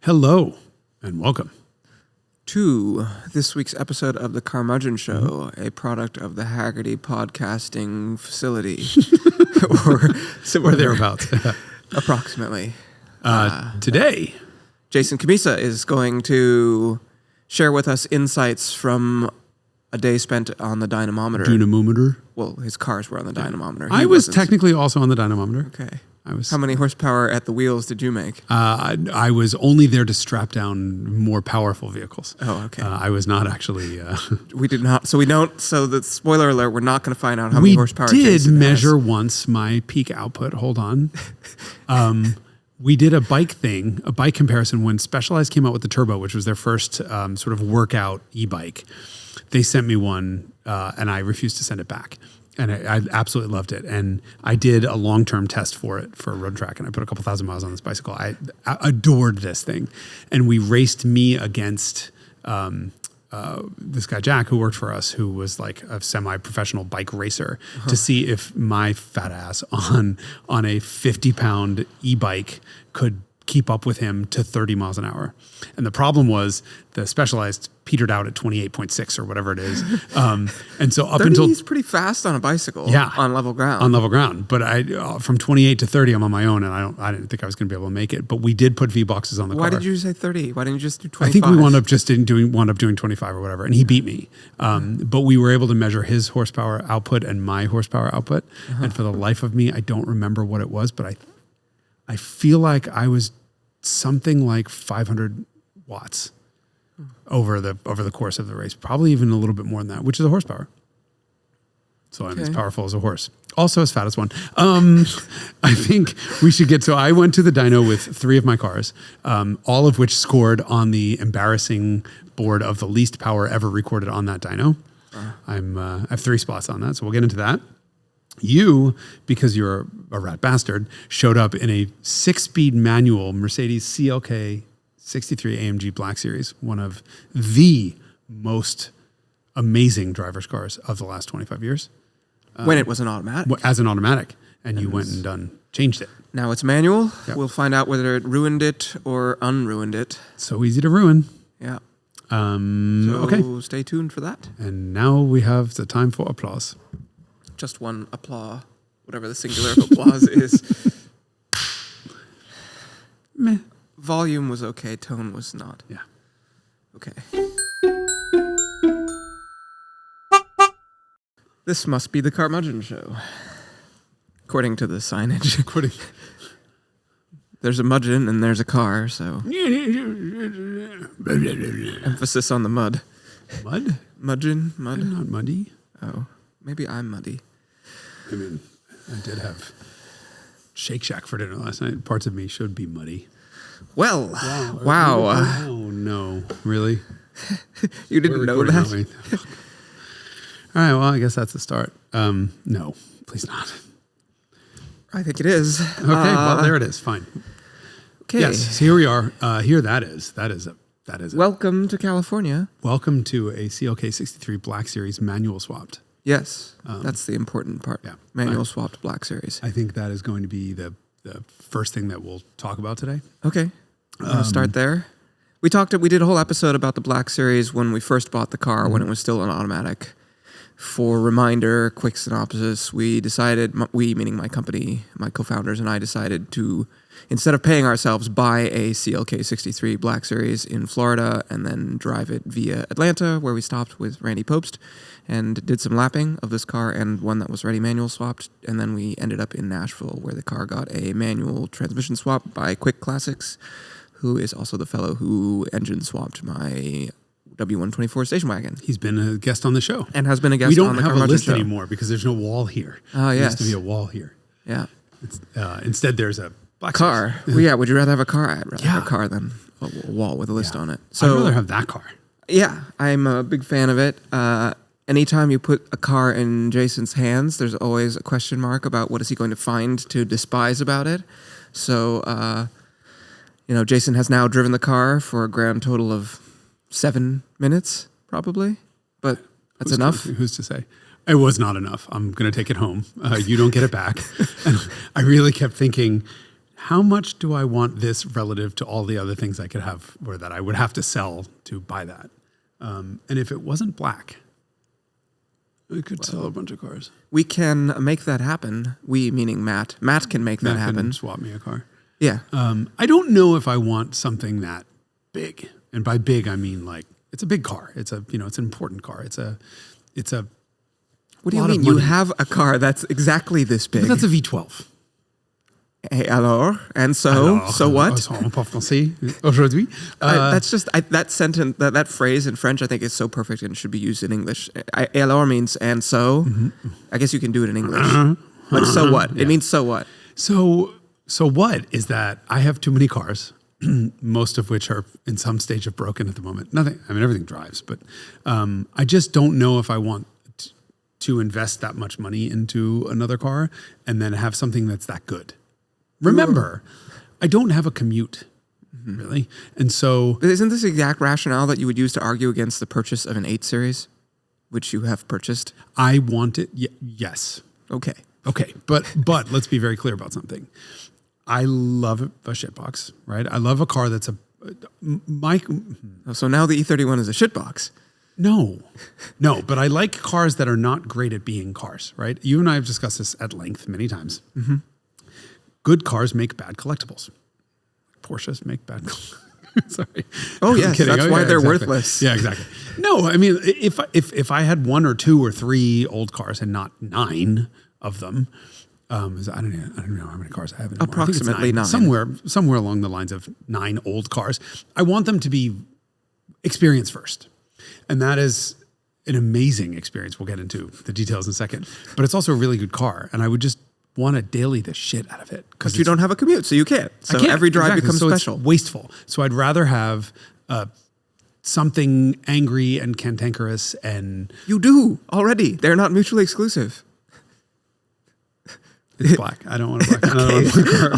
Hello and welcome to this week's episode of the Carmudgeon Show, a product of the Haggerty Podcasting Facility, or or thereabouts. Approximately. Today, Jason Cammisa is going to share with us insights from a day spent on the dynamometer. dynamometer. Well, his cars were on the dynamometer. I was technically also on the dynamometer. Okay. I was. How many horsepower at the wheels did you make? I was only there to strap down more powerful vehicles. Oh, okay. I was not actually. We did not. So we don't. So the spoiler alert: we're not going to find out how many horsepower. We did Jason measure has. once my peak output. Hold on. We did a bike comparison when Specialized came out with the Turbo, which was their first sort of workout e-bike. They sent me one, and I refused to send it back. And I absolutely loved it. And I did a long-term test for it for a road track, and I put a couple thousand miles on this bicycle. I adored this thing. And we raced me against this guy, Jack, who worked for us, who was like a semi-professional bike racer, to see if my fat ass on a 50-pound e-bike could keep up with him to 30 miles an hour. And the problem was the Specialized petered out at 28.6 or whatever it is. And so up 30 until... is pretty fast on a bicycle. Yeah. On level ground. On level ground. But from 28 to 30, I'm on my own, and I didn't think I was going to be able to make it. But we did put V-boxes on the car. Why did you say 30? Why didn't you just do 25? I think we wound up doing 25 or whatever, and he beat me. But we were able to measure his horsepower output and my horsepower output. And for the life of me, I don't remember what it was, but I feel like I was something like 500 watts over the course of the race, probably even a little bit more than that, which is a horsepower. So I'm as powerful as a horse. Also as fat as one. I think we should get, so I went to the dyno with 3 of my cars, all of which scored on the embarrassing board of the least power ever recorded on that dyno. I have 3 spots on that, so we'll get into that. You, because you're a rat bastard, showed up in a 6-speed manual Mercedes CLK63 AMG Black Series, one of the most amazing driver's cars of the last 25 years. When it was an automatic. As an automatic. And you went and changed it. Now it's manual. Yep. We'll find out whether it ruined it or unruined it. So easy to ruin. Yeah. Okay. Stay tuned for that. And now we have the time for applause. Just one applause, whatever the singular of applause is. Meh. Volume was okay, tone was not. Yeah. Okay. This must be the Carmudgeon Show, according to the signage. There's a mudgeon and there's a car, so emphasis on the mud. Mud? Mudgeon? Mud? I'm not muddy. Oh, maybe I'm muddy. I mean, I did have Shake Shack for dinner last night. Parts of me should be muddy. Well, wow. Oh, no. Really? You didn't know that? All right, well, I guess that's the start. No, please not. I think it is. Okay, well, there it is. Fine. Okay. Yes, so here we are. Here that is. That is it. Welcome to California. Welcome to a CLK63 Black Series manual swapped. Yes, that's the important part. Yeah. Manual swapped Black Series. I think that is going to be the first thing that we'll talk about today. Okay, I'll start there. We did a whole episode about the Black Series when we first bought the car, when it was still an automatic. For reminder, quick synopsis, we decided, we meaning my company, my co-founders and I decided to, instead of paying ourselves, buy a CLK63 Black Series in Florida and then drive it via Atlanta, where we stopped with Randy Popst and did some lapping of this car and one that was already manual swapped. And then we ended up in Nashville, where the car got a manual transmission swap by Kwiek Classics, who is also the fellow who engine swapped my W124 station wagon. He's been a guest on the show. And has been a guest on the Carmudgeon Show. We don't have a list anymore because there's no wall here. Oh, yes. There used to be a wall here. Yeah. Instead, there's a Black car. Series. Well, yeah, would you rather have a car? I'd rather have a car than a wall with a list on it. So I'd rather have that car. Yeah, I'm a big fan of it. Anytime you put a car in Jason's hands, there's always a question mark about what is he going to find to despise about it. So, Jason has now driven the car for a grand total of 7 minutes, probably. But that's enough. Who's to say? It was not enough. I'm going to take it home. You don't get it back. And I really kept thinking, how much do I want this relative to all the other things I could have or that I would have to sell to buy that? And if it wasn't black, I could sell a bunch of cars. We can make that happen. We, meaning Matt. Matt can make that happen. Can swap me a car. Yeah. I don't know if I want something that big. And by big, I mean like it's a big car. It's a it's an important car. It's a. What do you mean? You have a car that's exactly this big. But that's a V12. Et alors? And so what? On parle français aujourd'hui. That's just that sentence, that phrase in French, I think is so perfect and should be used in English. Et alors means and so. I guess you can do it in English. Like so what? Yeah. It means so what? So what is that? I have too many cars, most of which are in some stage of broken at the moment. Nothing. I mean, everything drives, but I just don't know if I want to invest that much money into another car and then have something that's that good. Remember, I don't have a commute, really. And so... But isn't this the exact rationale that you would use to argue against the purchase of an 8 Series, which you have purchased? I want it, yes. Okay. But let's be very clear about something. I love a shitbox, right? I love a car that's So now the E31 is a shitbox. No, but I like cars that are not great at being cars, right? You and I have discussed this at length many times. Good cars make bad collectibles. Porsches make bad. Sorry. Oh yes, that's why they're worthless. Yeah, exactly. No, I mean, if I had 1 or 2 or 3 old cars and not 9 of them, I don't know how many cars I have anymore. Approximately 9. Somewhere along the lines of 9 old cars. I want them to be experience first, and that is an amazing experience. We'll get into the details in a second, but it's also a really good car, and I would just want to daily the shit out of it. Because you don't have a commute, so you can't. So every drive becomes special. It's wasteful. So I'd rather have something angry and cantankerous and... You do already. They're not mutually exclusive. It's black. I don't want a black car.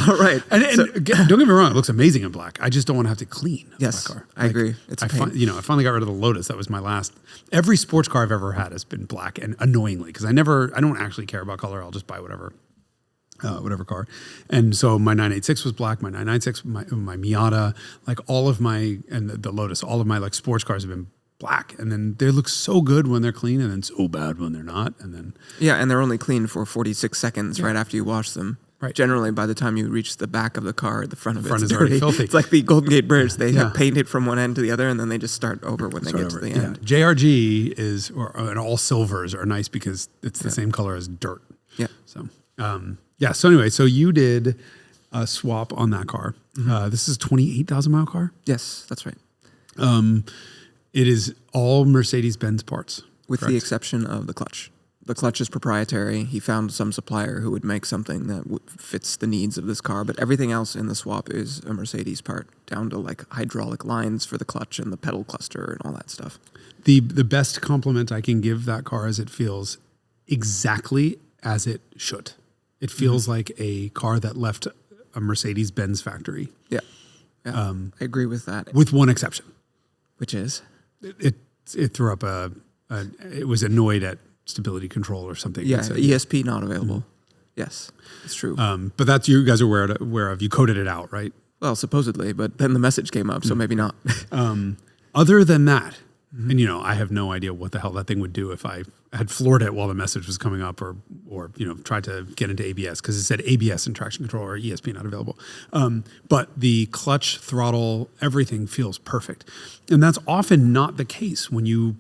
All right. And don't get me wrong, it looks amazing in black. I just don't want to have to clean a black car. I agree. It's a pain. I finally got rid of the Lotus. That was my last... Every sports car I've ever had has been black, and annoyingly, because I don't actually care about color. I'll just buy whatever car. And so my 986 was black, my 996, my Miata, like all of my, and the Lotus, all of my like sports cars have been black. And then they look so good when they're clean and then so bad when they're not. And then... Yeah, and they're only clean for 46 seconds right after you wash them. Right. Generally, by the time you reach the back of the car, the front of it's already filthy. It's like the Golden Gate Bridge. They have painted from one end to the other, and then they just start over when they get to the end. JRG is, and all silvers are nice because it's the same color as dirt. Yeah. So, so anyway, so you did a swap on that car. This is a 28,000 mile car? Yes, that's right. It is all Mercedes-Benz parts. With the exception of the clutch. The clutch is proprietary. He found some supplier who would make something that fits the needs of this car, but everything else in the swap is a Mercedes part, down to like hydraulic lines for the clutch and the pedal cluster and all that stuff. The best compliment I can give that car is it feels exactly as it should. It feels like a car that left a Mercedes-Benz factory. Yeah. I agree with that. With one exception. Which is? It threw up it was annoyed at stability control or something. Yeah, ESP not available. Yes, it's true. But that's, you guys are aware of. You coded it out, right? Well, supposedly, but then the message came up, so maybe not. Other than that, and I have no idea what the hell that thing would do if I had floored it while the message was coming up, or tried to get into ABS, because it said ABS and traction control or ESP not available. But the clutch, throttle, everything feels perfect, and that's often not the case when you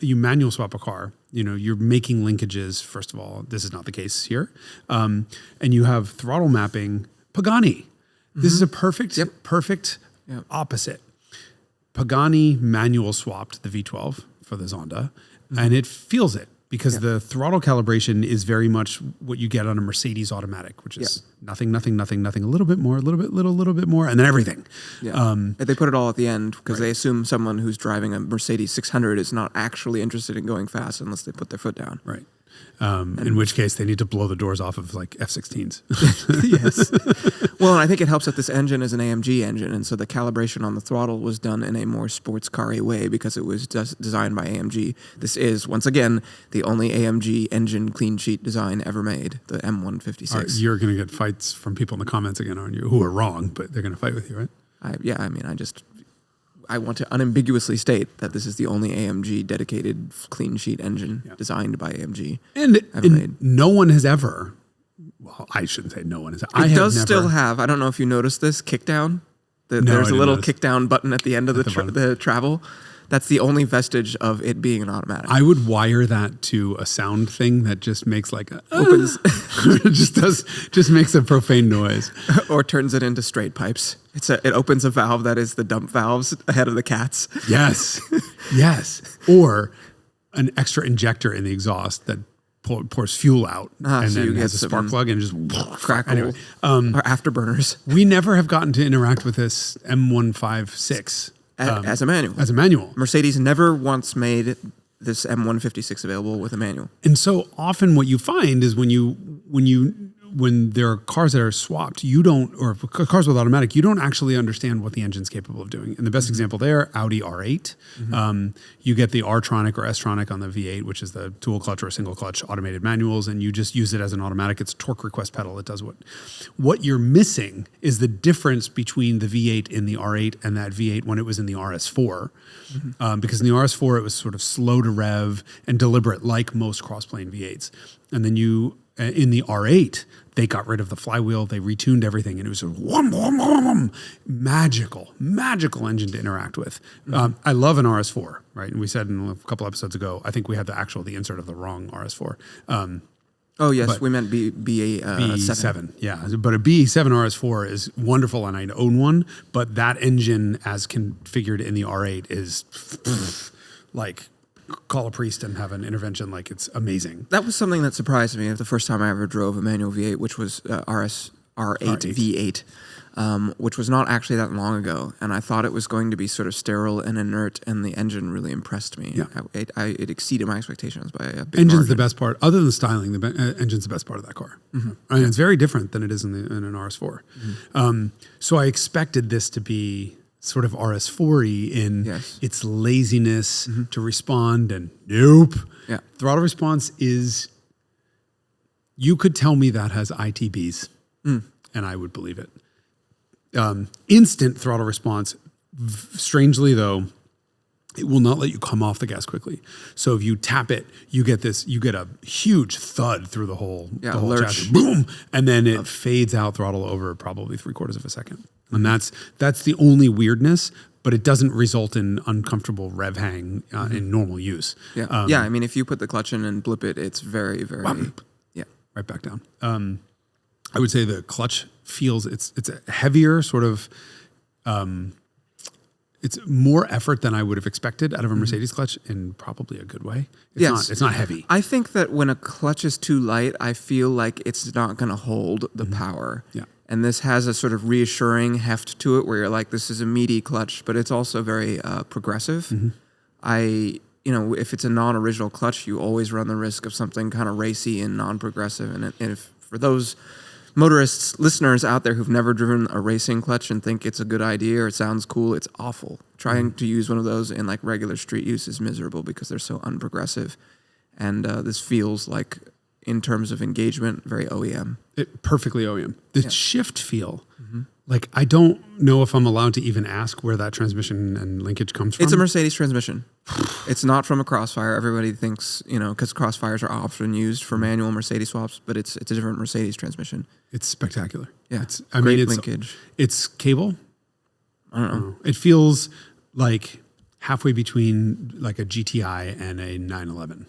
you manual swap a car. You're making linkages. First of all, this is not the case here, and you have throttle mapping. Pagani, this is a perfect opposite. Pagani manual swapped the V12 for the Zonda, and it feels it because the throttle calibration is very much what you get on a Mercedes automatic, which is nothing, a little bit more, a little bit more, and then everything. Yeah. They put it all at the end because they assume someone who's driving a Mercedes 600 is not actually interested in going fast unless they put their foot down. Right. In which case they need to blow the doors off of like F-16s. Yes. Well, and I think it helps that this engine is an AMG engine, and so the calibration on the throttle was done in a more sports car-y way because it was just designed by AMG. This is, once again, the only AMG engine clean sheet design ever made, the M156. You're going to get fights from people in the comments again, aren't you? Who are wrong, but they're going to fight with you, right? I want to unambiguously state that this is the only AMG dedicated clean sheet engine designed by AMG. And no one has ever, well, I shouldn't say no one has. It does still have, I don't know if you noticed this, kickdown. There's a little kickdown button at the end of the travel. That's the only vestige of it being an automatic. I would wire that to a sound thing that just makes like opens, just makes a profane noise, or turns it into straight pipes. It opens a valve that is the dump valves ahead of the cats. Yes, yes, or an extra injector in the exhaust that pours fuel out, and so then has a spark plug and just crackle. Anyway, or afterburners. We never have gotten to interact with this M156. As a manual. As a manual. Mercedes never once made this M156 available with a manual. And so often what you find is when there are cars that are swapped, or cars with automatic, you don't actually understand what the engine's capable of doing. And the best example there, Audi R8. You get the R-tronic or S-tronic on the V8, which is the dual clutch or single clutch automated manuals, and you just use it as an automatic. It's a torque request pedal. It does what you're missing is the difference between the V8 in the R8 and that V8 when it was in the RS4. Because in the RS4, it was sort of slow to rev and deliberate, like most cross-plane V8s. And then in the R8, they got rid of the flywheel, they retuned everything, and it was a magical engine to interact with. I love an RS4, right? And we said in a couple episodes ago, I think we had the insert of the wrong RS4. We meant BE7. Yeah, but a BE7 RS4 is wonderful, and I own one, but that engine as configured in the R8 is like call a priest and have an intervention. Like, it's amazing. That was something that surprised me the first time I ever drove a manual V8, which was R8 V8, which was not actually that long ago. And I thought it was going to be sort of sterile and inert, and the engine really impressed me. Yeah. It exceeded my expectations by a big Engine's margin. the best part. Other than styling, the engine's the best part of that car. I mean, it's very different than it is in an RS4. So I expected this to be sort of RS4-y in its laziness to respond, and nope. Yeah. Throttle response is, you could tell me that has ITBs, and I would believe it. Instant throttle response, strangely though, it will not let you come off the gas quickly. So if you tap it, you get a huge thud through the whole chassis, boom, and then it fades out throttle over probably 3/4 of a second. And that's the only weirdness, but it doesn't result in uncomfortable rev hang in normal use. Yeah, I mean, if you put the clutch in and blip it, it's very, very, right back down. I would say the clutch feels, it's a heavier sort of, it's more effort than I would have expected out of a Mercedes clutch in probably a good way. It's not heavy. I think that when a clutch is too light, I feel like it's not going to hold the power. Yeah. And this has a sort of reassuring heft to it where you're like, this is a meaty clutch, but it's also very progressive. If it's a non-original clutch, you always run the risk of something kind of racy and non-progressive. And if for those motorists, listeners out there who've never driven a racing clutch and think it's a good idea or it sounds cool, it's awful. Trying to use one of those in like regular street use is miserable because they're so unprogressive. And this feels like, in terms of engagement, very OEM. Perfectly OEM. The shift feel, like, I don't know if I'm allowed to even ask where that transmission and linkage comes from. It's a Mercedes transmission. It's not from a Crossfire. Everybody thinks, because Crossfires are often used for manual Mercedes swaps, but it's a different Mercedes transmission. It's spectacular. Yeah, it's linkage. It's cable. I don't know. It feels like halfway between like a GTI and a 911.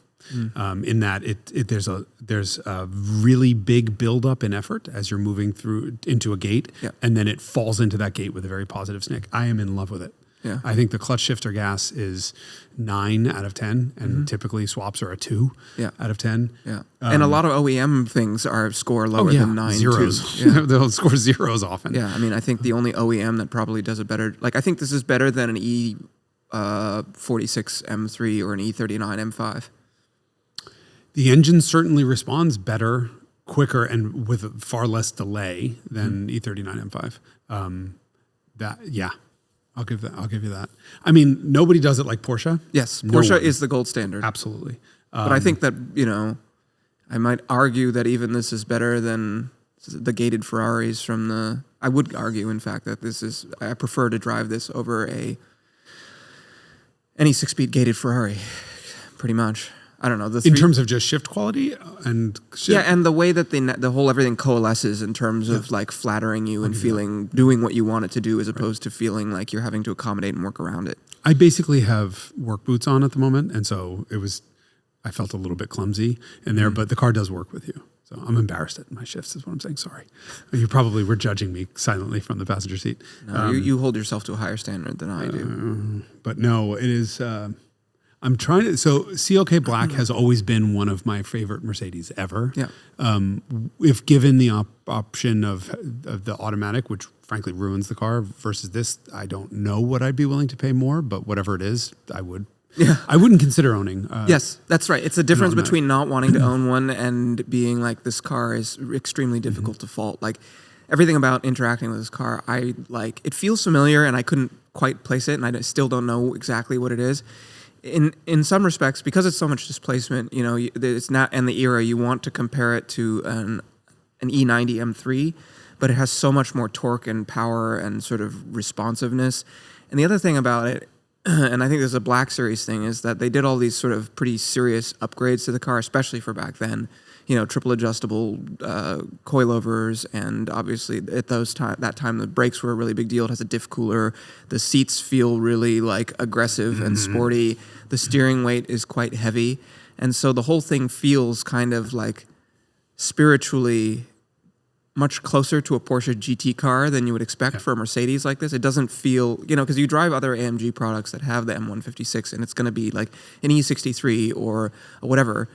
In that there's a really big buildup in effort as you're moving through into a gate, and then it falls into that gate with a very positive snick. I am in love with it. Yeah. I think the clutch shifter gas is 9 out of 10, and typically swaps are a 2 out of 10. Yeah, and a lot of OEM things score lower than 9. Zeros. Too. Yeah. They'll score zeros often. Yeah, I mean, I think the only OEM that probably does it better, like I think this is better than an E46 M3 or an E39 M5. The engine certainly responds better, quicker, and with far less delay than E39 M5. I'll give you that. I mean, nobody does it like Porsche. Yes, No Porsche one. is the gold standard. Absolutely. But I think that, I might argue that even this is better than the gated Ferraris from the... I would argue, in fact, that I prefer to drive this over any 6-speed gated Ferrari, pretty much. I don't know. In terms of just shift quality and shift. Yeah, and the way that the whole everything coalesces in terms of like flattering you and doing what you want it to do, as opposed to feeling like you're having to accommodate and work around it. I basically have work boots on at the moment, and so I felt a little bit clumsy in there, but the car does work with you. So I'm embarrassed at my shifts is what I'm saying. Sorry. You probably were judging me silently from the passenger seat. No, you hold yourself to a higher standard than I do. But no, it is... I'm trying to... So CLK Black has always been one of my favorite Mercedes ever. Yeah. If given the option of the automatic, which frankly ruins the car, versus this, I don't know what I'd be willing to pay more, but whatever it is, I would. Yeah. I wouldn't consider owning. Yes, that's right. It's a difference between not wanting to own one and being like, this car is extremely difficult to fault. Like, everything about interacting with this car, I like. It feels familiar, and I couldn't quite place it, and I still don't know exactly what it is. In some respects, because it's so much displacement, it's not in the era, you want to compare it to an E90 M3, but it has so much more torque and power and sort of responsiveness. And the other thing about it, and I think there's a Black Series thing, is that they did all these sort of pretty serious upgrades to the car, especially for back then. Triple adjustable coilovers, and obviously at that time the brakes were a really big deal. It has a diff cooler. The seats feel really like aggressive and sporty. The steering weight is quite heavy, and so the whole thing feels kind of like spiritually much closer to a Porsche GT car than you would expect for a Mercedes like this. It doesn't feel, because you drive other AMG products that have the M156, and it's going to be like an E63 or whatever.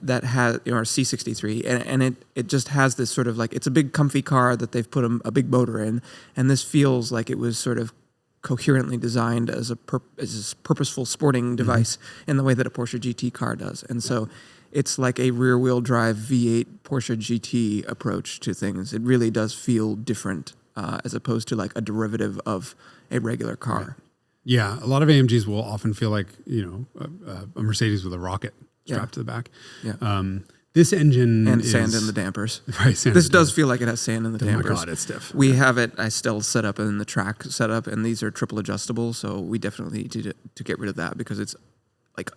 That has, or C63, and it just has this sort of like, it's a big comfy car that they've put a big motor in, and this feels like it was sort of coherently designed as a purposeful sporting device in the way that a Porsche GT car does. And so it's like a rear-wheel drive V8 Porsche GT approach to things. It really does feel different as opposed to like a derivative of a regular car. Right. Yeah, a lot of AMGs will often feel like, a Mercedes with a rocket strapped to the back. Yeah. This engine and sand in the dampers. Right. This does feel like it has sand in the dampers. Oh my God, it's stiff. We have it. I still set up in the track setup, and these are triple adjustable. So we definitely need to get rid of that because it's like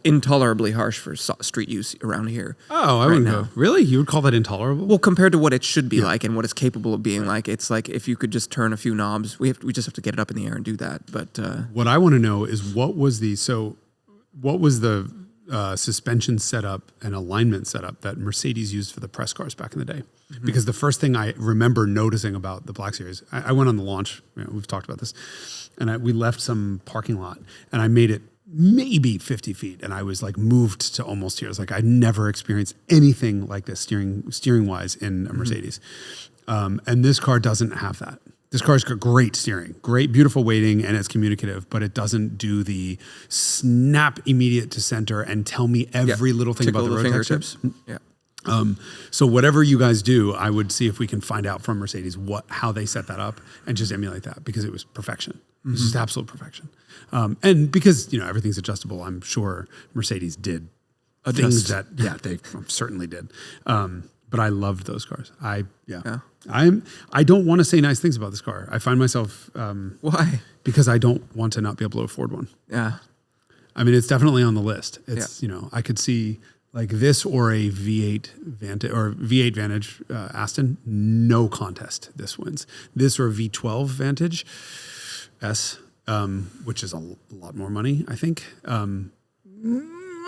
intolerably harsh for street use around here. Oh, I wouldn't go. Really? You would call that intolerable? Well, compared to what it should be like and what it's capable of being like, it's like if you could just turn a few knobs. We just have to get it up in the air and do that. But what I want to know is what was the suspension setup and alignment setup that Mercedes used for the press cars back in the day. Mm-hmm. Because the first thing I remember noticing about the Black Series, I went on the launch, we've talked about this, and we left some parking lot, and I made it maybe 50 feet, and I was like moved to almost tears. Like I'd never experienced anything like this steering wise in a Mercedes. And this car doesn't have that. This car's got great steering, great, beautiful weighting, and it's communicative, but it doesn't do the snap immediate to center and tell me every little thing about the road fingertips. Yeah. So whatever you guys do, I would see if we can find out from Mercedes how they set that up and just emulate that because it was perfection. It was just absolute perfection. And because, everything's adjustable, I'm sure Mercedes did things that, they certainly did. But I loved those cars. I don't want to say nice things about this car. I find myself why? Because I don't want to not be able to afford one. Yeah. I mean, it's definitely on the list. It's I could see like this or a V8 Vantage Aston, no contest. This wins. This or a V12 Vantage S, which is a lot more money, I think.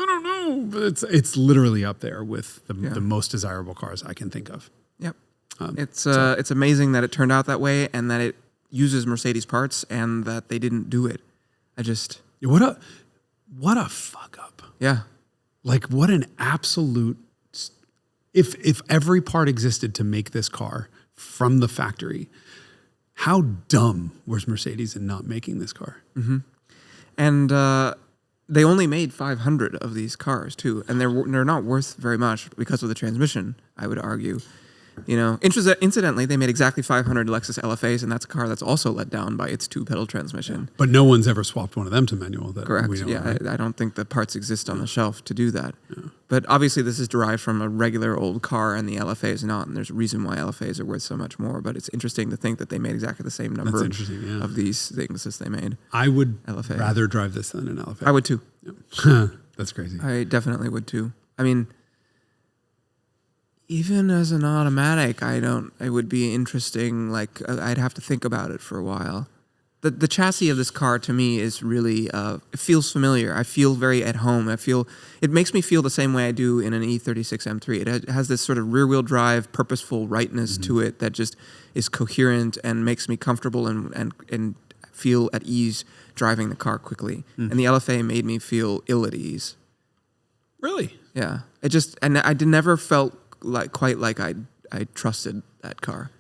I don't know, but it's literally up there with the most desirable cars I can think of. Yep. It's amazing that it turned out that way and that it uses Mercedes parts and that they didn't do it. What a fuck up. Yeah. Like what an absolute, if every part existed to make this car from the factory, how dumb was Mercedes in not making this car? Mm-hmm. And they only made 500 of these cars too, and they're not worth very much because of the transmission, I would argue. You know, incidentally, they made exactly 500 Lexus LFAs, and that's a car that's also let down by its 2-pedal transmission. But no one's ever swapped one of them to manual. Correct. We know, Yeah, right? I don't think the parts exist on the shelf to do that. But obviously, this is derived from a regular old car, and the LFA is not. And there's a reason why LFAs are worth so much more. But it's interesting to think that they made exactly the same number of these things as they made. I would LFA. rather drive this than an LFA. I would too. Yeah. That's crazy. I definitely would too. I mean, even as an automatic, it would be interesting. Like, I'd have to think about it for a while. The chassis of this car to me is really, it feels familiar. I feel very at home. It makes me feel the same way I do in an E36 M3. It has this sort of rear wheel drive, purposeful rightness to it that just is coherent and makes me comfortable and feel at ease driving the car quickly. And the LFA made me feel ill at ease. Really? Yeah. I never felt quite like I trusted that car.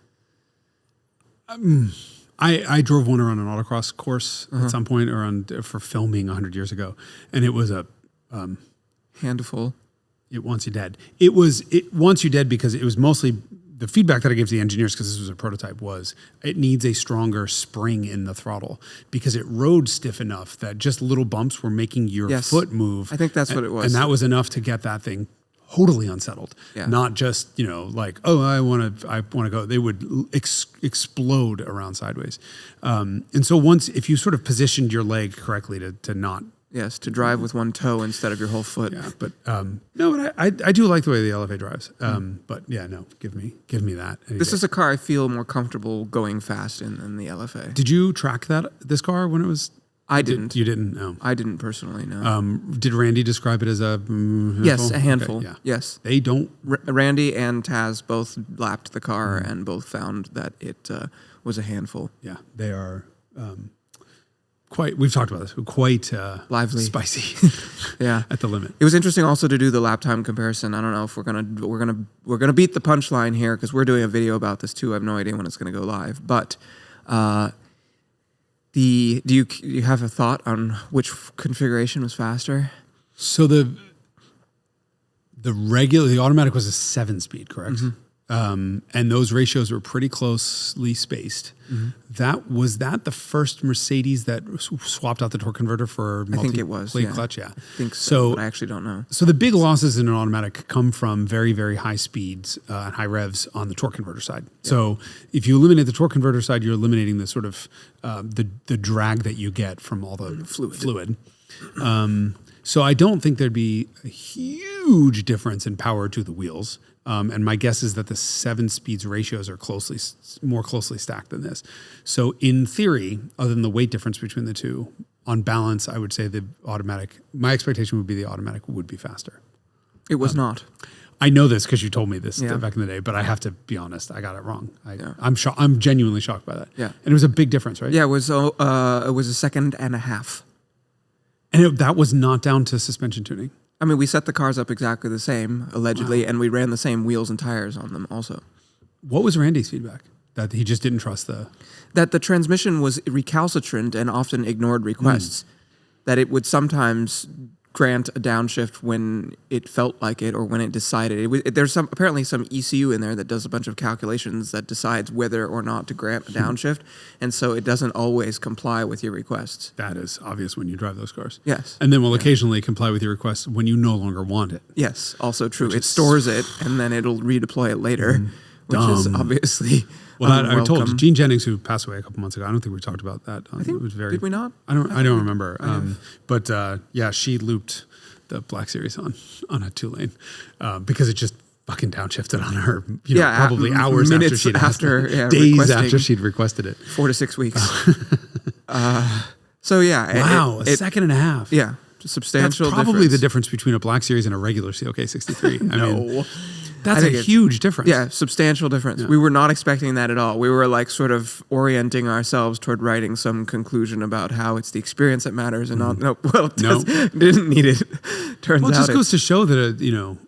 I drove one around an autocross course at some point for filming 100 years ago, and it was a handful. It wants you dead. It wants you dead because it was mostly the feedback that I gave to the engineers, because this was a prototype, was it needs a stronger spring in the throttle because it rode stiff enough that just little bumps were making your foot move. I think that's what it was. And that was enough to get that thing totally unsettled. Yeah. Not just, like, oh, I want to go. They would explode around sideways. And so if you sort of positioned your leg correctly to not. Yes, to drive with one toe instead of your whole foot. Yeah, but I do like the way the LFA drives. But yeah, no, give me that. This is a car I feel more comfortable going fast in than the LFA. Did you track this car when it was? I didn't. You didn't? No. I didn't personally, no. Did Randy describe it as a handful? Yes, a handful. Okay, yeah. Yes. They don't. Randy and Taz both lapped the car and both found that it was a handful. Yeah, they are we've talked about this, quite lively, spicy. Yeah, at the limit. It was interesting also to do the lap time comparison. I don't know if we're gonna beat the punchline here because we're doing a video about this too. I have no idea when it's gonna go live, but do you have a thought on which configuration was faster? So the automatic was a 7-speed, correct? Mm-hmm. And those ratios were pretty closely spaced. Mm-hmm. Was that the first Mercedes that swapped out the torque converter for multi-plate clutch? Yeah, I think so, but I actually don't know. So the big losses in an automatic come from very, very high speeds and high revs on the torque converter side. Yeah. So if you eliminate the torque converter side, you're eliminating the sort of the drag that you get from all the fluid. So I don't think there'd be a huge difference in power to the wheels. And my guess is that the 7 speeds ratios are more closely stacked than this. So in theory, other than the weight difference between the two, on balance, I would say my expectation would be the automatic would be faster. It was not. I know this because you told me this back in the day, but I have to be honest, I got it wrong. I'm genuinely shocked by that. Yeah. And it was a big difference, right? Yeah, it was a second and a half. And that was not down to suspension tuning. I mean, we set the cars up exactly the same, allegedly, and we ran the same wheels and tires on them also. What was Randy's feedback? That he just didn't trust That the transmission was recalcitrant and often ignored requests. That it would sometimes grant a downshift when it felt like it or when it decided. There's apparently some ECU in there that does a bunch of calculations that decides whether or not to grant a downshift, and so it doesn't always comply with your requests. That is obvious when you drive those cars. Yes. And then will occasionally comply with your requests when you no longer want it. Yes, also true. It stores it, and then it'll redeploy it later, which is obviously I told Gene Jennings, who passed away a couple months ago. I don't think we talked about that. Did we not? I don't remember. But she looped the Black Series on a 2-lane because it just fucking downshifted on her. Probably hours after she'd asked it, days after she'd requested it. 4 to 6 weeks. So wow, a second and a half. Yeah, substantial. That's probably the difference between a Black Series and a regular CLK63. No. That's a huge difference. Yeah, substantial difference. Yeah. We were not expecting that at all. We were like sort of orienting ourselves toward writing some conclusion about how it's the experience that matters and not. Didn't need it. Turns out it just goes to show that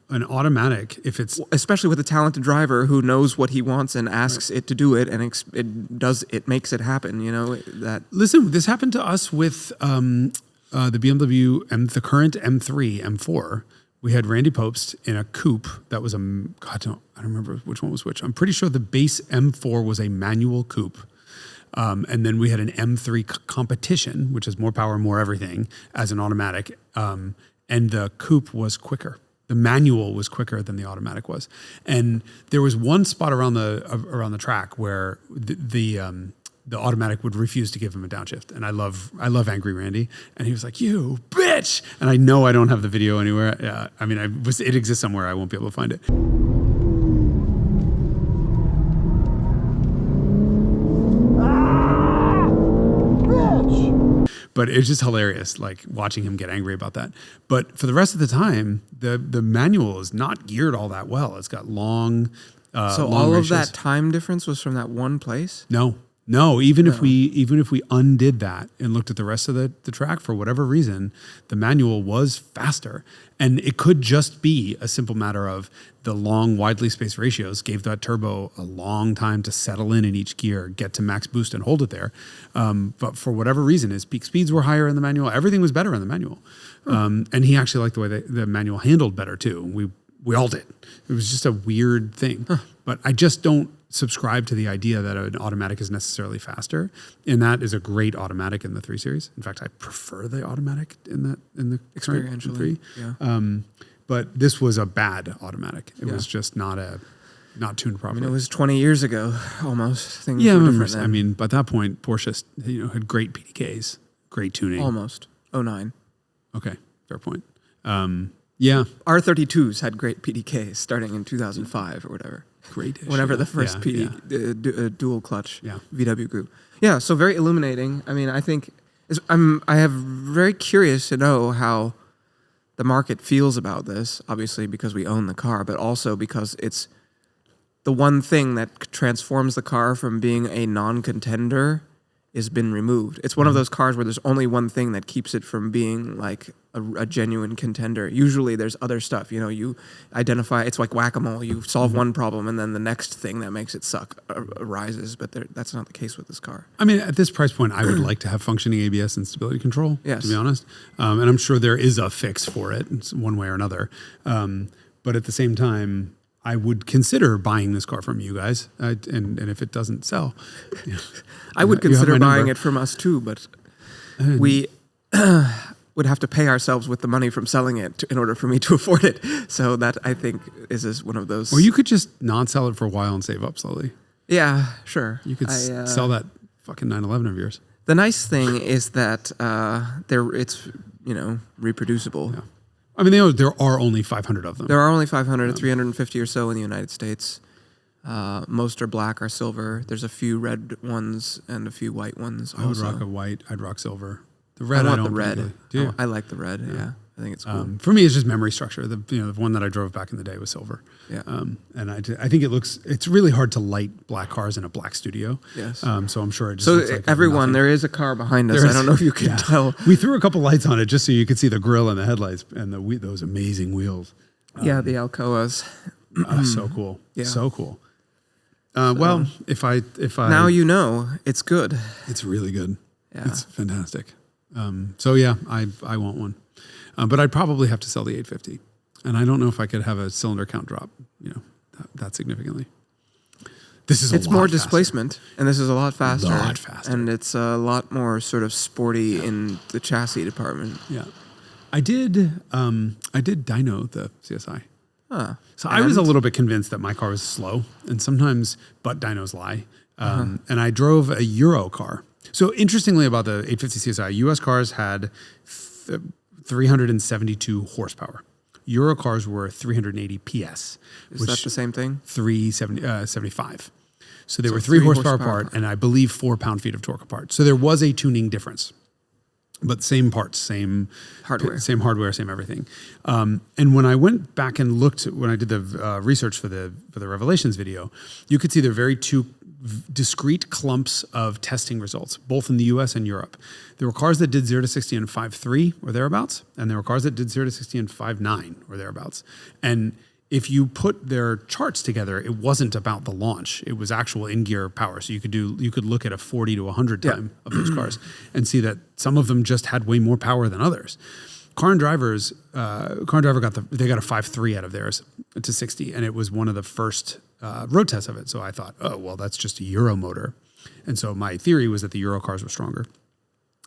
an automatic, if it's especially with a talented driver who knows what he wants and asks it to do it and it makes it happen. That. Listen, this happened to us with the BMW the current M3, M4, we had Randy Popst in a coupe that was I don't remember which one was which. I'm pretty sure the base M4 was a manual coupe. And then we had an M3 competition, which is more power, more everything, as an automatic. And the coupe was quicker. The manual was quicker than the automatic was. And there was one spot around the track where the automatic would refuse to give him a downshift. And I love Angry Randy. And he was like, "You bitch!" And I know I don't have the video anywhere. I mean, it exists somewhere. I won't be able to find it. But it's just hilarious, like watching him get angry about that. But for the rest of the time, the manual is not geared all that well. It's got long. So long all ratios. of that time difference was from that one place? No. Even if we undid that and looked at the rest of the track, for whatever reason, the manual was faster. And it could just be a simple matter of the long, widely spaced ratios gave that turbo a long time to settle in each gear, get to max boost, and hold it there. But for whatever reason, his peak speeds were higher in the manual. Everything was better in the manual. And he actually liked the way the manual handled better too. We all did. It was just a weird thing. But I just don't subscribe to the idea that an automatic is necessarily faster. And that is a great automatic in the 3 Series. In fact, I prefer the automatic in the current 3. Yeah. But this was a bad automatic. It was just not tuned properly. I mean, it was 20 years ago, almost. Things yeah, were different then. I mean, by that point, Porsche had great PDKs, great tuning. Almost. 09. Okay, fair point. Yeah. R32s had great PDKs starting in 2005 or whatever. Great. Whenever the first dual clutch VW grew. Yeah, so very illuminating. I mean, I think I have very curious to know how the market feels about this, obviously because we own the car, but also because it's the one thing that transforms the car from being a non-contender has been removed. It's one of those cars where there's only one thing that keeps it from being like a genuine contender. Usually there's other stuff, you identify, it's like whack-a-mole. You solve one problem and then the next thing that makes it suck arises, but that's not the case with this car. I mean, at this price point, I would like to have functioning ABS and stability control, yes, to be honest. And I'm sure there is a fix for it, one way or another. But at the same time, I would consider buying this car from you guys, and if it doesn't sell, I would consider buying it from us too, but we would have to pay ourselves with the money from selling it in order for me to afford it. So that, I think, is one of those. Or you could just not sell it for a while and save up slowly. Yeah, sure. You could sell that fucking 911 of yours. The nice thing is that it's reproducible. Yeah. I mean, there are only 500 of them. There are only 500, 350 or so in the United States. Most are black or silver. There's a few red ones and a few white ones. I would rock a white. I'd rock silver. The red, I don't the red. Really, do you? I like the red. Yeah, I think it's cool. For me, it's just memory structure. The one that I drove back in the day was silver. Yeah. And I think it's really hard to light black cars in a black studio. Yes. So I'm sure it just. So looks like everyone, there is a car behind us. I don't know if you can tell. We threw a couple lights on it just so you could see the grille and the headlights and those amazing wheels. The Alcoas. So cool. Yeah. So cool. Well, if I now it's good. It's really good. Yeah. It's fantastic. So yeah, I want one, but I'd probably have to sell the 850, and I don't know if I could have a cylinder count drop, that significantly. It's more displacement, and this is a lot faster. A lot faster, and it's a lot more sort of sporty in the chassis department. Yeah, I did dyno the CSI. So I was a little bit convinced that my car was slow, and sometimes dynos lie. And I drove a Euro car. So interestingly about the 850 CSI, US cars had 372 horsepower. Euro cars were 380 PS. Is that the same thing? 375. So they were 3 horsepower apart, and I believe 4 pound-feet of torque apart. So there was a tuning difference. But same parts, same hardware, same everything. And when I went back and looked, when I did the research for the Revelations video, you could see there are very two discrete clumps of testing results, both in the US and Europe. There were cars that did 0 to 60 in 5.3 or thereabouts, and there were cars that did 0 to 60 in 5.9 or thereabouts. And if you put their charts together, it wasn't about the launch. It was actual in-gear power. So you could look at a 40 to 100 time of those cars and see that some of them just had way more power than others. Car and Driver got a 5.3 out of theirs to 60, and it was one of the first road tests of it. So I thought, oh, well, that's just a Euro motor. And so my theory was that the Euro cars were stronger.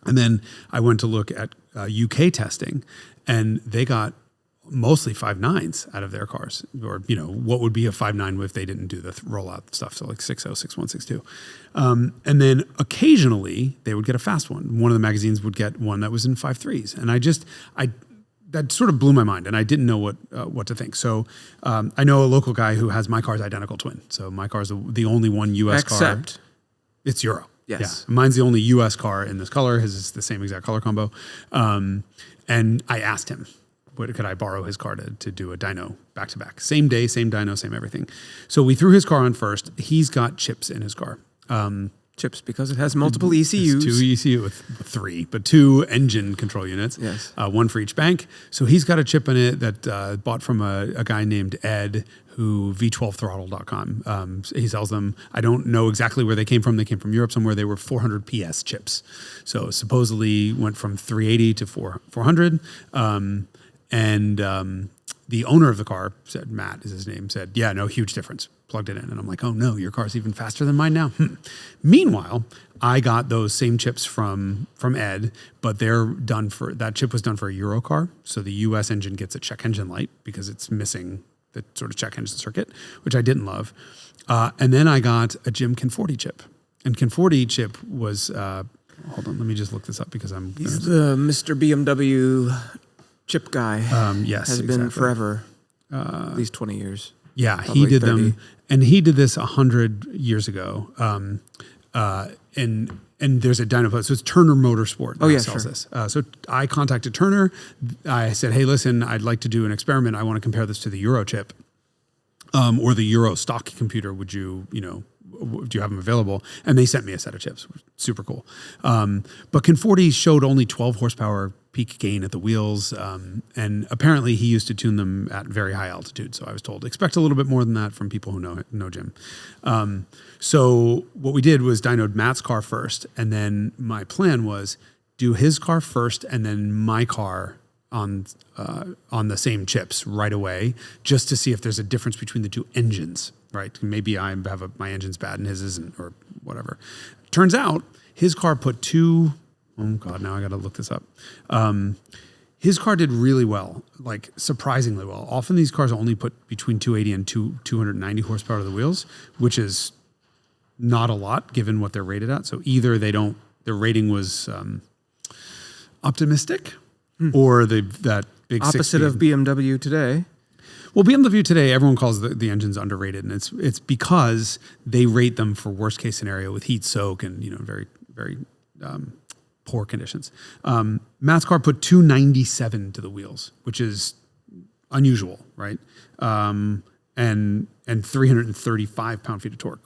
And then I went to look at UK testing, and they got mostly 5.9s out of their cars, or what would be a 5.9 if they didn't do the rollout stuff, so like 6.0, 6.1, 6.2. And then occasionally they would get a fast one. One of the magazines would get one that was in 5.3s, and that sort of blew my mind, and I didn't know what to think. So I know a local guy who has my car's identical twin. So my car's the only one U.S. car. It's Euro. Yes. Yeah. Mine's the only U.S. car in this color. His is the same exact color combo. And I asked him, could I borrow his car to do a dyno back-to-back? Same day, same dyno, same everything. So we threw his car on first. He's got chips in his car. Chips because it has multiple ECUs. It's 2 ECU with 3, but 2 engine control units. Yes. One for each bank. So he's got a chip in it that bought from a guy named Ed, who v12throttle.com. He sells them. I don't know exactly where they came from. They came from Europe somewhere. They were 400 PS chips. So supposedly went from 380 to 400. The owner of the car said, Matt is his name, said, yeah, no, huge difference. Plugged it in. And I'm like, oh no, your car's even faster than mine now. Meanwhile, I got those same chips from Ed, but that chip was done for a Euro car. So the US engine gets a check engine light because it's missing the sort of check engine circuit, which I didn't love. And then I got a Jim Conforti chip. And Conforti chip was, hold on, let me just look this up because He's the Mr. BMW chip guy. Yes, has been forever, at least 20 years. Yeah, Probably he did 30. them, and he did this 100 years ago. And there's a dyno, so it's Turner Motorsport that sells this. So I contacted Turner. I said, hey, listen, I'd like to do an experiment. I want to compare this to the Euro chip, or the Euro stock computer. Do you have them available? And they sent me a set of chips. Super cool. But Conforti showed only 12 horsepower peak gain at the wheels. And apparently he used to tune them at very high altitude. So I was told, expect a little bit more than that from people who know Jim. So what we did was dynoed Matt's car first. And then my plan was do his car first and then my car on the same chips right away, just to see if there's a difference between the two engines. Right? Maybe my engine's bad and his isn't, or whatever. Turns out his car put oh God, now I got to look this up. His car did really well, like surprisingly well. Often these cars only put between 280 and 290 horsepower to the wheels, which is not a lot given what they're rated at. So either their rating was optimistic, or that big opposite of BMW today. Well, BMW today, everyone calls the engines underrated, and it's because they rate them for worst case scenario with heat soak and very very poor conditions. Matt's car put 297 to the wheels, which is unusual, right? And 335 pound-feet of torque.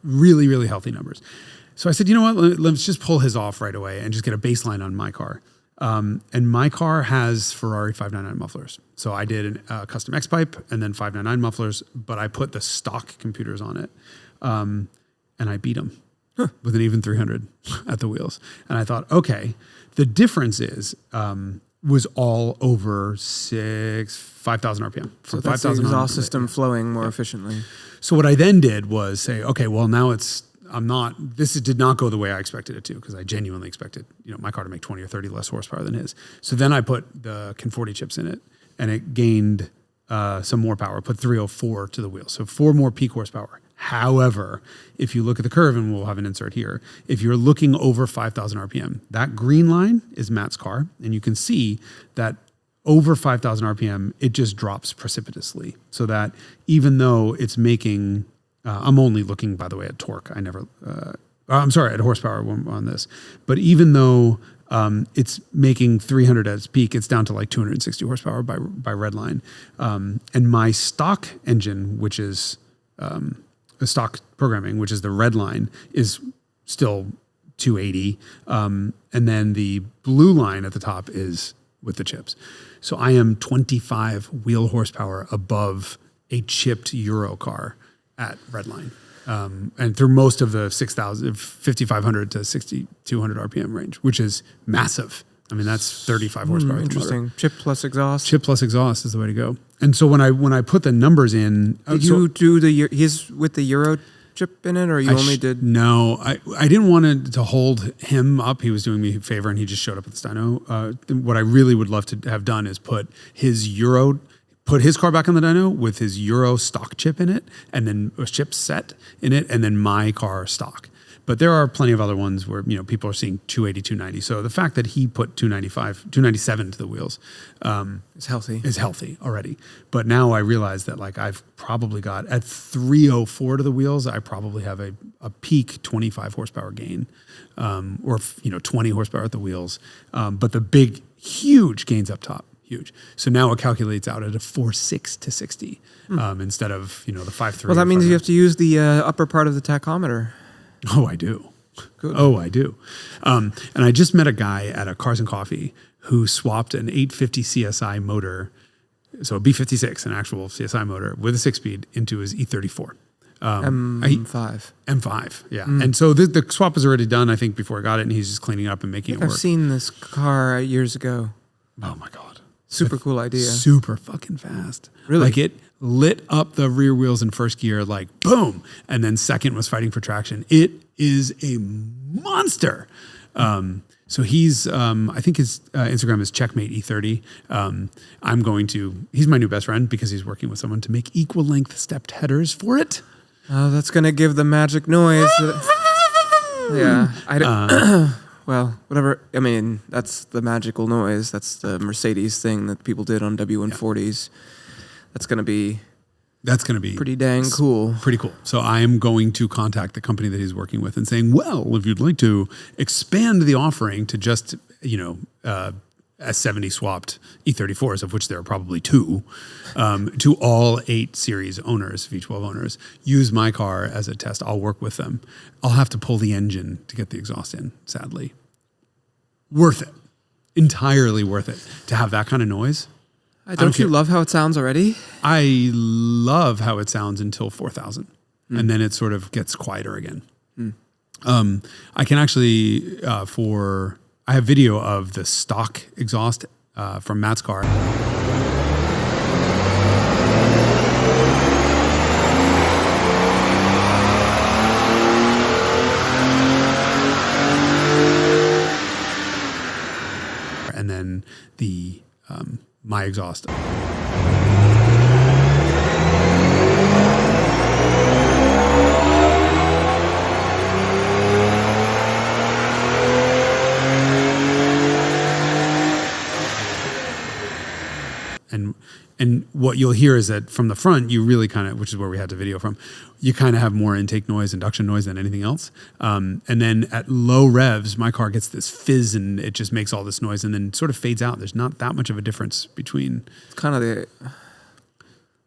Really, really healthy numbers. So I said, you know what? Let's just pull his off right away and just get a baseline on my car. And my car has Ferrari 599 mufflers. So I did a custom X-pipe and then 599 mufflers, but I put the stock computers on it. And I beat them with an even 300 at the wheels. And I thought, okay, the difference was all over 5,000 RPM. So that's the exhaust system flowing more efficiently. So what I then did was say, okay, well now this did not go the way I expected it to, because I genuinely expected, my car to make 20 or 30 less horsepower than his. So then I put the Conforti chips in it, and it gained some more power, put 304 to the wheel. So 4 more peak horsepower. However, if you look at the curve, and we'll have an insert here, if you're looking over 5,000 RPM, that green line is Matt's car, and you can see that over 5,000 RPM, it just drops precipitously. So that even though it's making... I'm only looking, by the way, at torque. At horsepower on this. But even though it's making 300 at its peak, it's down to like 260 horsepower by redline. And my stock engine, which is the stock programming, which is the red line, is still 280. And then the blue line at the top is with the chips. So I am 25 wheel horsepower above a chipped Euro car at Redline. And through most of the 5,500 to 6,200 RPM range, which is massive. I mean, that's 35 horsepower. Interesting. Chip plus exhaust. Chip plus exhaust is the way to go. And so when I put the numbers in, did you do he's with the Euro chip in it, or you only did? No, I didn't want to hold him up. He was doing me a favor, and he just showed up at the dyno. What I really would love to have done is put his car back on the dyno with his Euro stock chip in it, and then a chip set in it, and then my car stock. But there are plenty of other ones where, people are seeing 280, 290. So the fact that he put 297 to the wheels is healthy already. But now I realize that I've probably got at 304 to the wheels, I probably have a peak 25 horsepower gain, or 20 horsepower at the wheels. But the big, huge gains up top. Huge. So now it calculates out at a 4.6 to 60 instead of the 5.3. Well, that means you have to use the upper part of the tachometer. Oh, I do. Good. Oh, I do. And I just met a guy at a Cars and Coffee who swapped an 850 CSI motor, so a B56, an actual CSI motor with a 6-speed into his E34. M5. M5, yeah. And so the swap was already done, I think, before I got it, and he's just cleaning it up and making it work. I've seen this car years ago. Oh, my God. Super cool idea. Super fucking fast. Really? It lit up the rear wheels in first gear, boom. And then second was fighting for traction. It is a monster. So he's, I think his Instagram is Checkmate E30. He's my new best friend because he's working with someone to make equal length stepped headers for it. Oh, that's going to give the magic noise. Yeah. Well, whatever. I mean, that's the magical noise. That's the Mercedes thing that people did on W140s. That's going to be pretty dang cool. Pretty cool. So I am going to contact the company that he's working with and saying, well, if you'd like to expand the offering to just, S70 swapped E34s, of which there are probably 2, to all 8 series owners, V12 owners, use my car as a test. I'll work with them. I'll have to pull the engine to get the exhaust in, sadly. Worth it. Entirely worth it to have that kind of noise. Don't you love how it sounds already? I love how it sounds until 4,000. And then it sort of gets quieter again. I can actually, I have video of the stock exhaust from Matt's car. And then the my exhaust. And what you'll hear is that from the front, you really kind of, which is where we had the video from, you kind of have more intake noise, induction noise than anything else. And then at low revs, my car gets this fizz and it just makes all this noise and then sort of fades out. There's not that much of a difference between. It's kind of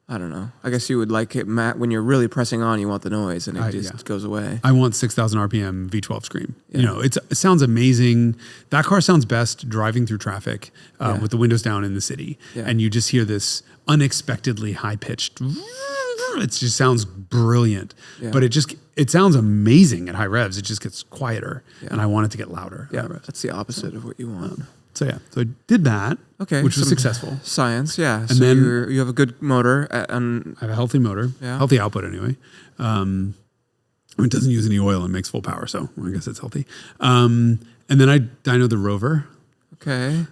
I don't know. I guess you would like it, Matt, when you're really pressing on, you want the noise and it just goes away. I want 6,000 RPM V12 scream. Yeah. It sounds amazing. That car sounds best driving through traffic with the windows down in the city. Yeah. And you just hear this unexpectedly high-pitched, it just sounds brilliant. Yeah. But it sounds amazing at high revs. It just gets quieter. Yeah. And I want it to get louder. Yeah, that's the opposite of what you want. So I did that, which was successful. Science, yeah. And so then you have a good motor. And I have a healthy motor, healthy output anyway. It doesn't use any oil and makes full power, so I guess it's healthy. And then I dynoed the Rover. Okay.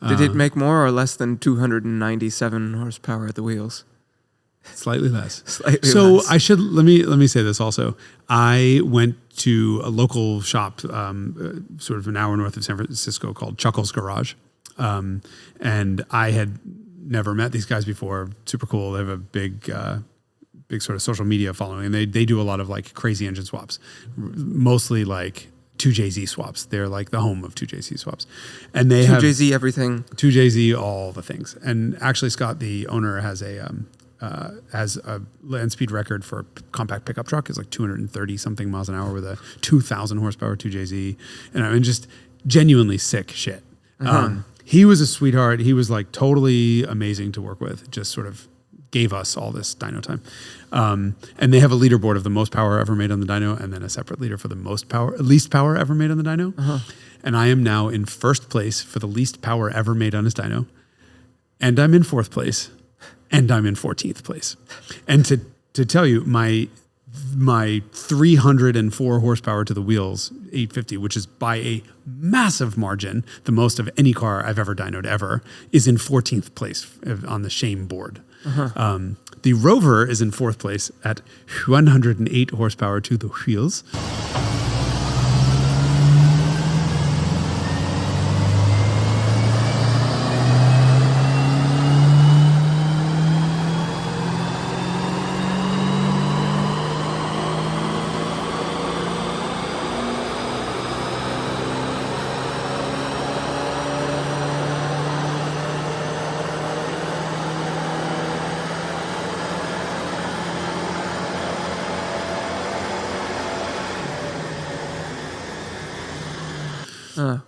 Did it make more or less than 297 horsepower at the wheels? Slightly less. Less. I should let me say this also. I went to a local shop, sort of an hour north of San Francisco, called Chuckles Garage, and I had never met these guys before. Super cool. They have a big sort of social media following, and they do a lot of crazy engine swaps, mostly 2JZ swaps. They're the home of 2JZ swaps, and they have 2JZ everything. 2JZ all the things, and actually Scott, the owner, has a land speed record for a compact pickup truck. It's 230 something miles an hour with a 2,000 horsepower 2JZ. And I mean, just genuinely sick shit. He was a sweetheart. He was totally amazing to work with. Just sort of gave us all this dyno time. And they have a leaderboard of the most power ever made on the dyno, and then a separate leader for the least power ever made on the dyno. And I am now in first place for the least power ever made on his dyno. And I'm in fourth place. And I'm in 14th place. And to tell you, my 304 horsepower to the wheels, 850, which is by a massive margin, the most of any car I've ever dynoed ever, is in 14th place on the shame board. The Rover is in fourth place at 108 horsepower to the wheels.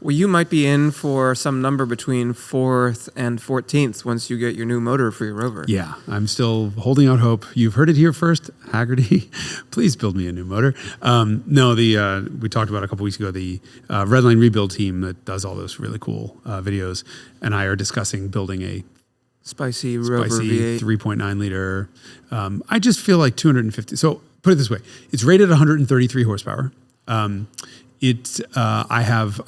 Well, you might be in for some number between 4th and 14th once you get your new motor for your Rover. Yeah, I'm still holding out hope. You've heard it here first, Haggerty. Please build me a new motor. We talked about a couple weeks ago, the Redline Rebuild team that does all those really cool videos, and I are discussing building a Spicy Rover V8. 3.9 liter. I just feel like 250. So put it this way. It's rated 133 horsepower. I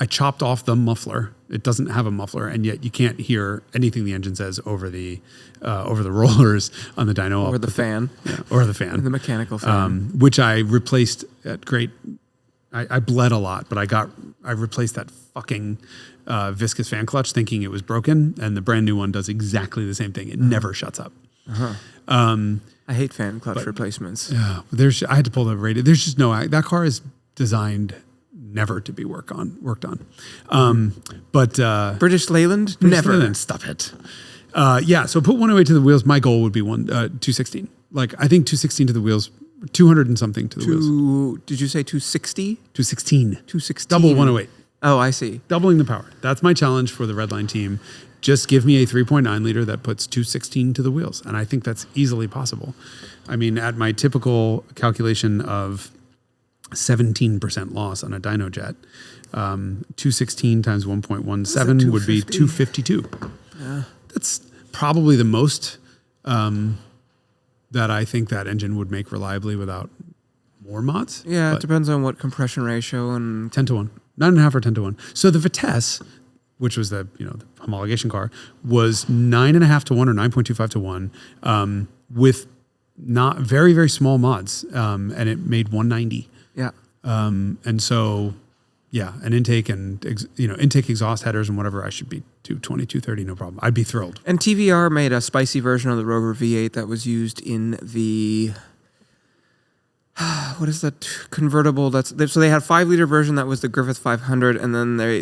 chopped off the muffler. It doesn't have a muffler, and yet you can't hear anything the engine says over the rollers on the dyno. Or the fan. Yeah, or the fan. The mechanical fan. Which I replaced at great. I bled a lot, but I replaced that fucking viscous fan clutch thinking it was broken, and the brand new one does exactly the same thing. It never shuts up. I hate fan clutch replacements. Yeah, I had to pull the radio. There's just that car is designed never to be worked on. British Leyland? Never. Leyland, stop it. So put 108 to the wheels. My goal would be 216. Like, I think 216 to the wheels, 200 and something to the wheels. Did you say 260? 216. 216. Double 108. Oh, I see. Doubling the power. That's my challenge for the Redline team. Just give me a 3.9 liter that puts 216 to the wheels. And I think that's easily possible. I mean, at my typical calculation of 17% loss on a dyno jet, 216 times 1.17 would be 252. Yeah. That's probably the most that I think that engine would make reliably without more mods. Yeah, it depends on what compression ratio and 10 to 1. 9.5 or 10 to 1. So the Vitesse, which was the homologation car, was 9.5 to 1 or 9.25 to 1 with not very, very small mods. And it made 190. Yeah. And so, yeah, an intake and, intake exhaust headers and whatever, I should be 220, 230, no problem. I'd be thrilled. And TVR made a spicy version of the Rover V8 that was used in the, what is that convertible? So they had a 5-liter version that was the Griffith 500, and then is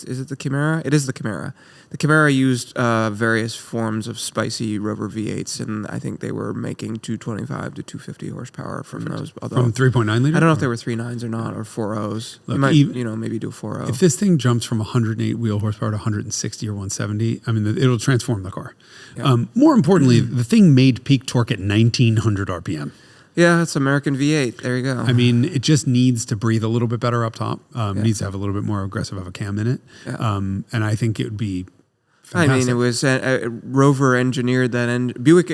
it the Cammisa? It is the Cammisa. The Cammisa used various forms of spicy Rover V8s, and I think they were making 225 to 250 horsepower from those. From 3.9 liter? I don't know if they were 3.9s or not, or 4.0s. Look, you might, maybe do a 4.0. If this thing jumps from 108 wheel horsepower to 160 or 170, I mean, it'll transform the car. Yeah. More importantly, the thing made peak torque at 1900 RPM. Yeah, it's American V8. There you go. I mean, it just needs to breathe a little bit better up top. Needs to have a little bit more aggressive of a cam in it. Yeah. And I think it would be fantastic. I mean, it was Rover engineered that engine. Buick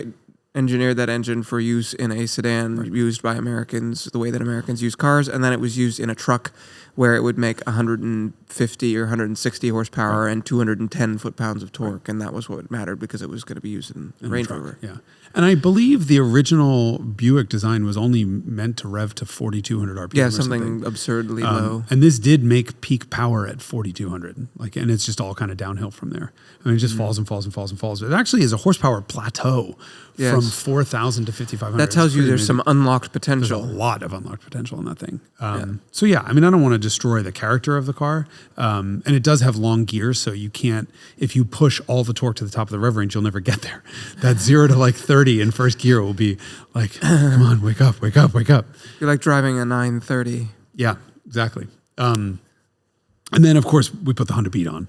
engineered that engine for use in a sedan used by Americans, the way that Americans use cars, and then it was used in a truck where it would make 150 or 160 horsepower and 210 foot-pounds of torque, and that was what mattered because it was going to be used in Range Rover. Yeah. And I believe the original Buick design was only meant to rev to 4,200 RPM. Yeah, something absurdly low. And this did make peak power at 4,200. And it's just all kind of downhill from there. I mean, it just falls and falls and falls and falls. It actually is a horsepower plateau from 4,000 to 5,500. That tells you there's some unlocked potential. There's a lot of unlocked potential in that thing. So yeah, I mean, I don't want to destroy the character of the car. And it does have long gears, so you can't, if you push all the torque to the top of the rev range, you'll never get there. That 0 to like 30 in first gear will be like, come on, wake up, wake up, wake up. You're like driving a 930. Yeah, exactly. And then, of course, we put the Honda Beat on.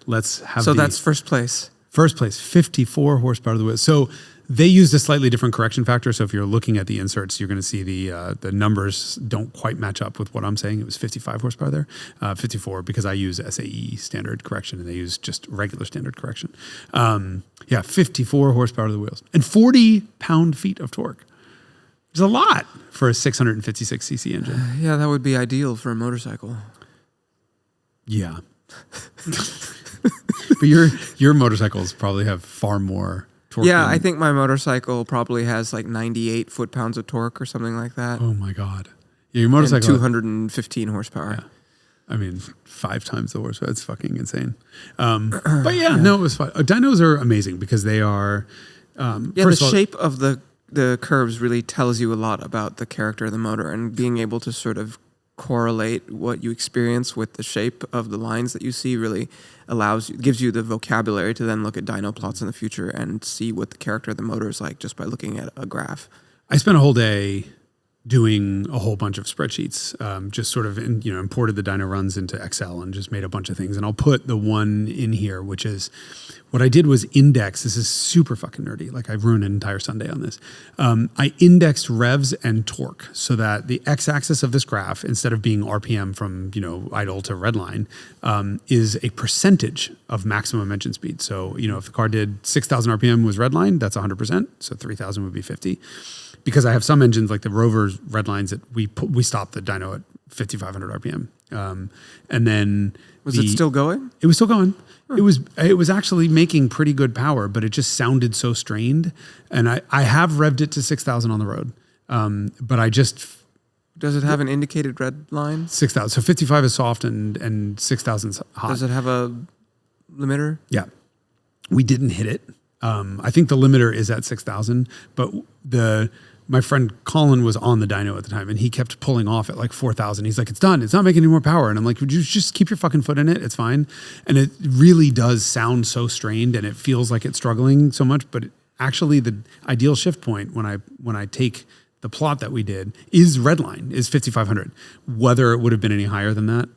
let's have. So that's first place. First place, 54 horsepower to the wheel. So they used a slightly different correction factor. So if you're looking at the inserts, you're going to see the numbers don't quite match up with what I'm saying. It was 55 horsepower there, 54 because I use SAE standard correction and they use just regular standard correction. 54 horsepower to the wheels and 40 pound-feet of torque. It's a lot for a 656cc engine. Yeah, that would be ideal for a motorcycle. Yeah. But your motorcycles probably have far more torque. Yeah, I think my motorcycle probably has like 98 foot-pounds of torque or something like that. Oh my God. Yeah, your motorcycle. And 215 horsepower. Yeah. I mean, 5 times the horsepower. It's fucking insane. But yeah, no, it was fun. Dynos are amazing because they are. The shape of the curves really tells you a lot about the character of the motor, and being able to sort of correlate what you experience with the shape of the lines that you see really gives you the vocabulary to then look at dyno plots in the future and see what the character of the motor is like just by looking at a graph. I spent a whole day doing a whole bunch of spreadsheets, just sort of imported the dyno runs into Excel and just made a bunch of things. And I'll put the one in here, which is what I did was index. This is super fucking nerdy. Like I've ruined an entire Sunday on this. I indexed revs and torque so that the x-axis of this graph, instead of being RPM from idle to redline, is a percentage of maximum engine speed. So if the car did 6,000 RPM was redline, that's 100%. So 3,000 would be 50. Because I have some engines like the Rover's red lines that we stop the dyno at 5,500 RPM, and then was it still going? It was still going. It was actually making pretty good power, but it just sounded so strained. And I have revved it to 6,000 on the road, but I just does it have an indicated red line? 6,000. So 55 is soft and 6,000 is hot. Does it have a limiter? Yeah, we didn't hit it. I think the limiter is at 6,000, but my friend Colin was on the dyno at the time and he kept pulling off at like 4,000. He's like, it's done. It's not making any more power. And I'm like, would you just keep your fucking foot in it? It's fine. And it really does sound so strained and it feels like it's struggling so much. But actually the ideal shift point when I take the plot that we did is redline, is 5,500. Whether it would have been any higher than that,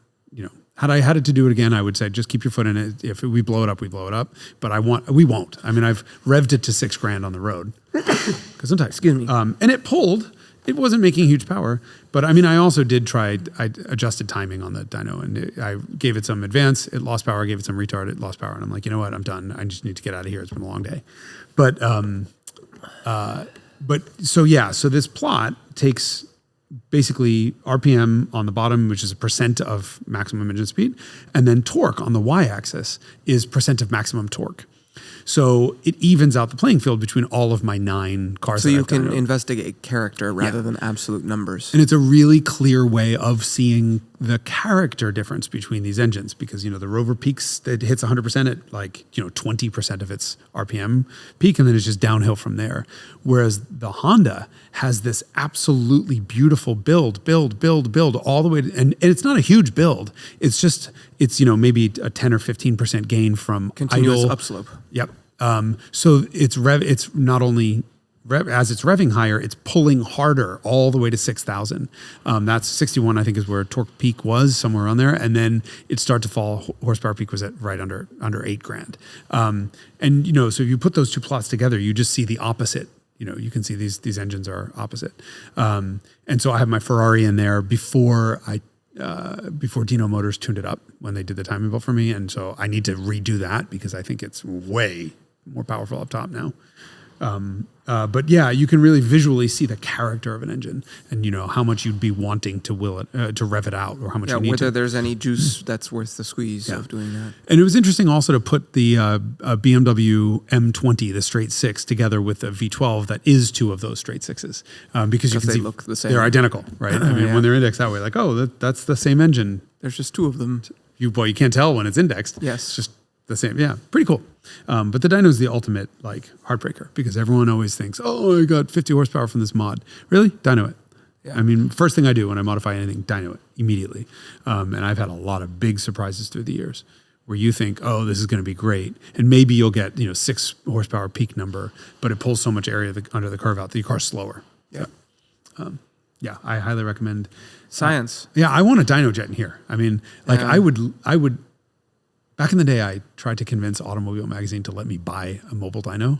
had I had it to do it again, I would say just keep your foot in it. If we blow it up, we blow it up. But we won't. I mean, I've revved it to $6,000 on the road because I'm tired. Excuse me. And it pulled. It wasn't making huge power. But I mean, I also did try. I adjusted timing on the dyno, and I gave it some advance. It lost power. I gave it some retard. It lost power, and I'm like, you know what? I'm done. I just need to get out of here. It's been a long day. But so this plot takes basically RPM on the bottom, which is a percent of maximum engine speed, and then torque on the y-axis is percent of maximum torque. So it evens out the playing field between all of my 9 cars. So you can investigate character rather than absolute numbers. And it's a really clear way of seeing the character difference between these engines because, the Rover peaks, it hits 100% at 20% of its RPM peak, and then it's just downhill from there. Whereas the Honda has this absolutely beautiful build all the way to, and it's not a huge build. It's maybe a 10 or 15% gain from continuous idle upslope. Yep. So it's not only as it's revving higher, it's pulling harder all the way to 6,000. That's 61, I think, is where torque peak was, somewhere around there. And then it started to fall. Horsepower peak was at right under $8,000. So if you put those two plots together, you just see the opposite. You can see these engines are opposite. And so I have my Ferrari in there before Dino Motors tuned it up when they did the timing belt for me. And so I need to redo that because I think it's way more powerful up top now. But yeah, you can really visually see the character of an engine and how much you'd be wanting to will it to rev it out or how much you need whether to. there's any juice that's worth the squeeze of doing that. And it was interesting also to put the BMW M20, the straight 6, together with the V12 that is 2 of those straight 6s because you can they see look the same. They're identical, right? I mean, when they're indexed that way, like that's the same engine. There's just 2 of them. You can't tell when it's indexed. Yes, it's just the same. Yeah, pretty cool. But the dyno is the ultimate heartbreaker because everyone always thinks, oh, I got 50 horsepower from this mod. Really? Dyno it. Yeah. I mean, first thing I do when I modify anything, dyno it immediately. And I've had a lot of big surprises through the years where you think, oh, this is going to be great. And maybe you'll get 6 horsepower peak number, but it pulls so much area under the curve out that your car's slower. Yeah. So, I highly recommend. Science. I want a dyno jet in here. I mean, I would Back in the day, I tried to convince Automobile Magazine to let me buy a mobile dyno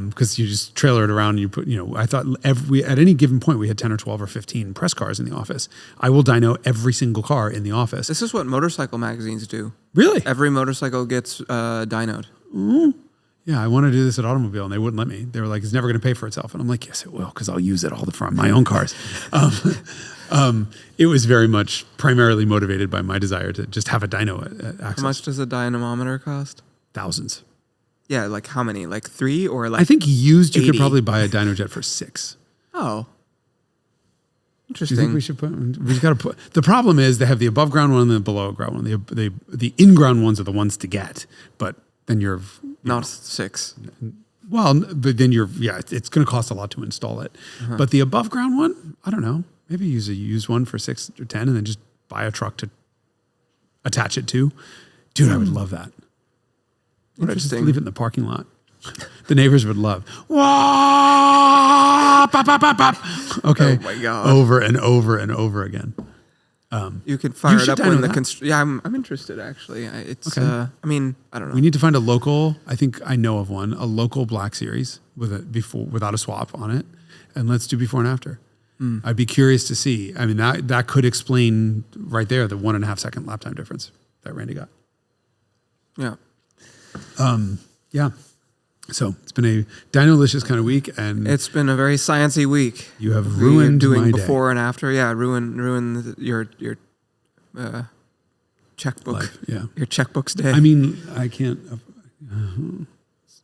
because you just trailer it around and you put, I thought at any given point we had 10 or 12 or 15 press cars in the office. I will dyno every single car in the office. This is what motorcycle magazines do. Really? Every motorcycle gets dynoed. Yeah, I want to do this at Automobile, and they wouldn't let me. They were like, it's never going to pay for itself. And I'm like, yes, it will, because I'll use it all the time, my own cars. It was very much primarily motivated by my desire to just have a dyno access. How much does a dynamometer cost? Thousands. Yeah, like how many? Like 3 or like I think used, 80? You could probably buy a dyno jet for $6. Oh. Do Interesting. you think we should we've got to put, the problem is they have the above ground one and the below ground one. The in-ground ones are the ones to get, but then you're... Not 6. Well, but then it's going to cost a lot to install it. But the above ground one, I don't know. Maybe use a used one for 6 or 10 and then just buy a truck to attach it to. Dude, I would love that. Would I just leave it in the parking lot? The neighbors would love. Wah! Pop, pop, pop, pop. Okay. Oh my God. Over and over and over again. You could fire it up when the I'm interested actually. It's Okay. I don't know. We need to find a local. I think I know of one. A local Black Series without a swap on it, and let's do before and after. I'd be curious to see. I mean, that could explain right there the 1.5 second lap time difference that Randy got. Yeah. Yeah. So it's been a dino-licious kind of week, and It's been a very sciencey week. you have ruined doing my before day. and after. Yeah, ruin your checkbook. Life, yeah. Your checkbook's day. I mean, I can't.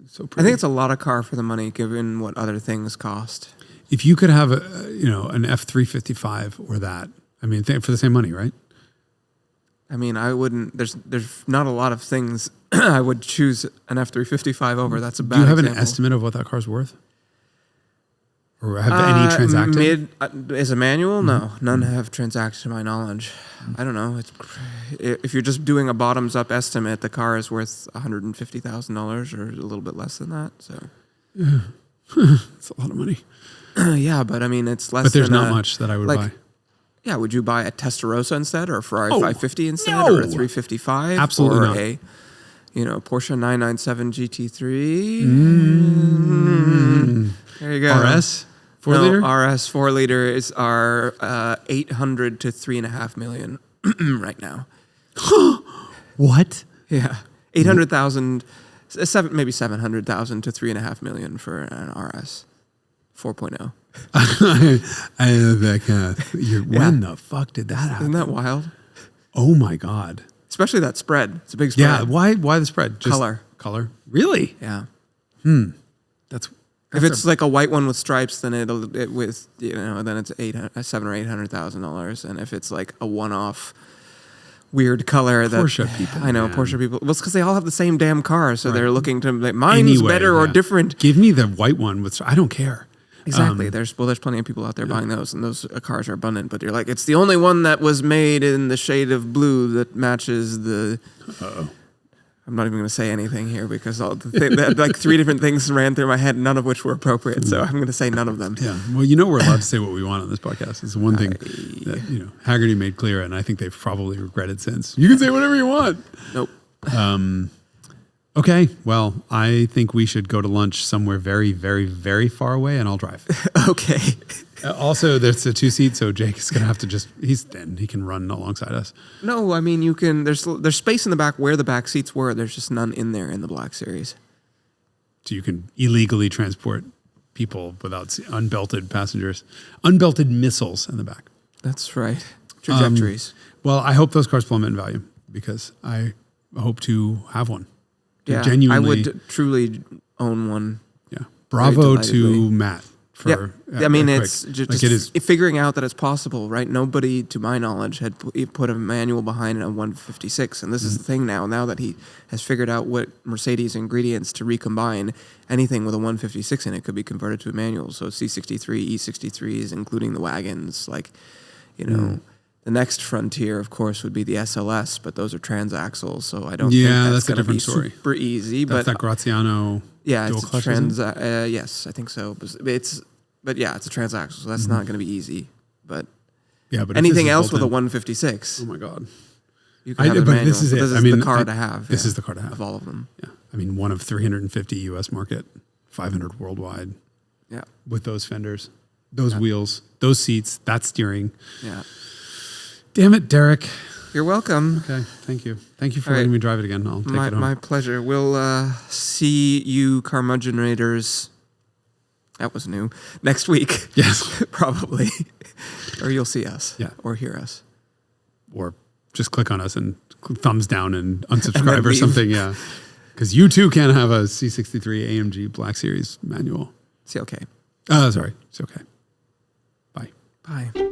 So pretty. I think it's a lot of car for the money, given what other things cost. If you could have an F355 or that, I mean, for the same money, right? I mean, I wouldn't. There's not a lot of things I would choose an F355 over. That's a bad. Do you have example. an estimate of what that car's worth? Or have any transacted? Is a manual? No, none have transacted to my knowledge. I don't know. If you're just doing a bottoms up estimate, the car is worth $150,000 or a little bit less than that. So, It's a lot of money. yeah, but I mean, it's less. But there's than not much that I would buy. Yeah, would you buy a Testarossa instead, or a Ferrari Oh, 550 instead, no. or a 355? Absolutely or not. a Porsche 997 GT3. There you go. RS 4-liter. RS 4-liter is our 800 to 3.5 million right now. What? Yeah, 800,000, maybe 700,000 to 3.5 million for an RS 4.0. I love that kind of. When the fuck did that happen? Isn't that wild? Oh my God. Especially that spread. It's a big spread. Yeah. Why the spread? Just Color. Really? Yeah. That's If it's like a white one with stripes, then then it's $700,000 or $800,000. And if it's like a one-off weird color, Porsche people. I know man. Porsche people. Well, it's because they all have the same damn car, so they're looking to like mine's better or different. Give me the white one with. I don't care. Exactly. There's plenty of people out there buying those, and those cars are abundant. But you're like, it's the only one that was made in the shade of blue that matches the. I'm not even going to say anything here because like 3 different things ran through my head, none of which were appropriate. So I'm going to say none of them. Yeah. Well, we're allowed to say what we want on this podcast. It's the one thing that Haggerty made clear, and I think they've probably regretted since. You can say whatever you want. Nope. Okay. Well, I think we should go to lunch somewhere very, very, very far away, and I'll drive. Okay. Also, there's a 2-seat, so Jake is going to have to he's thin. He can run alongside us. No, I mean, you can, there's space in the back where the back seats were. There's just none in there in the Black Series. So you can illegally transport people without unbelted passengers, unbelted missiles in the back. That's right. Trajectories. Well, I hope those cars plummet in value because I hope to have one. Yeah, Genuinely, I would truly own one. Yeah. Bravo to delightedly. Matt. I mean, Kwiek. it's just Like it is. figuring out that it's possible, right? Nobody, to my knowledge, had put a manual behind a 156, and this is the thing now. Now that he has figured out what Mercedes ingredients to recombine, anything with a 156 in it could be converted to a manual. So C63, E63s, including the wagons, The next frontier, of course, would be the SLS, but those are transaxles, so I don't think that's a going to be different story. super easy. That's but that Graziano. yeah, dual it's a clutch, isn't yes, I think so. It's a transaxle, so that's not going to be easy. But yeah, but anything else with a 156, oh my God, You can have the but manual. this is it. This is the car to have. This is the car to have of all of them. Yeah, I mean, one of 350 U.S. market, 500 worldwide. Yeah, with those fenders, those wheels, those seats, that steering. Yeah. Damn it, Derek. You're welcome. Okay, thank you. Thank you for letting me drive it again. I'll take it home. My pleasure. We'll see you Carmudgeon Raiders. That was new. Next week. Yes. Probably. Or you'll see us. Yeah. Or hear us. Or just click on us and thumbs down and unsubscribe And or leave. something. Yeah. Because you too can have a C63 AMG Black Series manual. CLK. Sorry. It's okay. Bye. Bye.